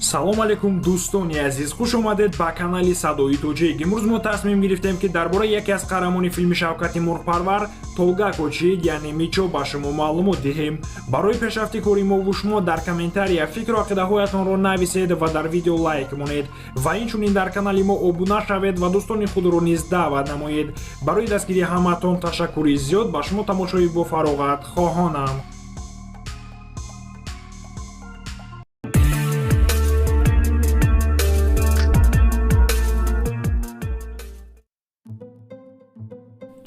салом алейкум дӯстони азиз, хуш омадед ба канали Садои Тоҷик. имрӯз мо тасмим гирифтем ки дар бораи яке аз қаҳрамони филми Шавкати Мурғпарвар Толга Кӯчид яъне Мичо ба шумо маълумот диҳем. Барои пешрафти кори мову шумо дар комментария фикру ақидаҳоятонро нависед ва дар видео лайк монед ва инчунин дар канали мо обуна шавед ва дӯстони худро низ даъват намоед. Барои дастгирии ҳамаатон ташаккури зиёд. Ба шумо тамошои бо фароғат хоҳонам.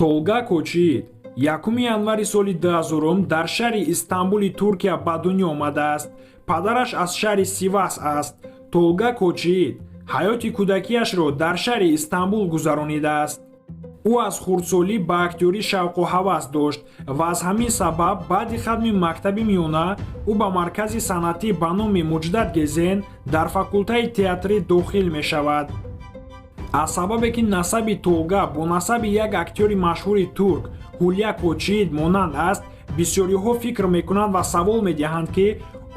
Толга Кӯчид 1 январи соли 2000 дар шаҳри Истанбули Туркия ба дунё омадааст. Падараш аз шаҳри Сивас аст. Толга Кӯчид ҳаёти кӯдакиашро дар шаҳри Истанбул гузаронидааст. ӯ аз хурдсолӣ ба актёрӣ шавқу ҳавас дошт ва аз ҳамин сабаб баъди хатми мактаби миёна ӯ ба маркази санъатӣ ба номи Муҷдат Гезен дар факултаи театрӣ дохил мешавад. аз сабабе ки насаби Толга бо насаби як актёри машҳури турк Ҳулия Кӯчид монанд аст, бисёриҳо фикр мекунанд ва савол медиҳанд ки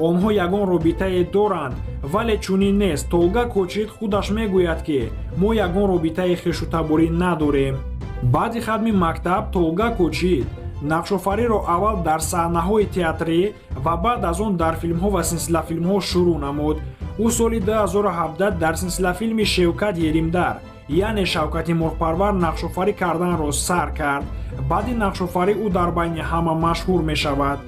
онҳо ягон робитае доранд, вале чунин нест. Толга Кӯчид худаш мегӯяд ки мо ягон робитаи хешутаборӣ надорем. баъди хатми мактаб Толга Кӯчид нақшофариро аввал дар саҳнаҳои театрӣ ва баъд аз он дар филмҳо ва силсилафилмҳо шурӯъ намуд. ӯ соли 2017 дар силсилафилми Шевкат Еримдар яъне Шавкати Мурғпарвар нақшофарӣ карданро сар кард. баъди нақшофарӣ ӯ дар байни ҳама машҳур мешавад.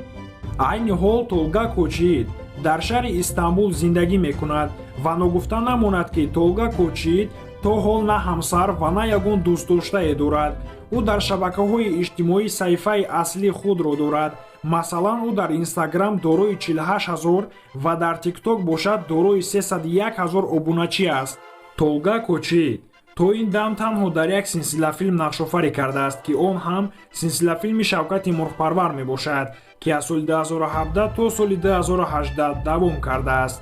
айни ҳол Толга Кӯчид дар шаҳри Истанбул зиндагӣ мекунад ва ногуфта намонад ки Толга Кӯчид то ҳол на ҳамсар ва на ягон дӯстдоштае дорад. ӯ дар шабакаҳои иҷтимоӣ саҳифаи аслии худро дорад. масалан, ӯ дар Инстаграм дорои 48 000 ва дар ТикТок бошад дорои 301 000 обуначӣ аст. Толга Кӯчид то ин дам танҳо дар як силсилафилм нақшофарӣ кардааст ки он ҳам силсилафилми Шавкати Мурғпарвар мебошад, ки аз соли 2017 то соли 2018 давом кардааст.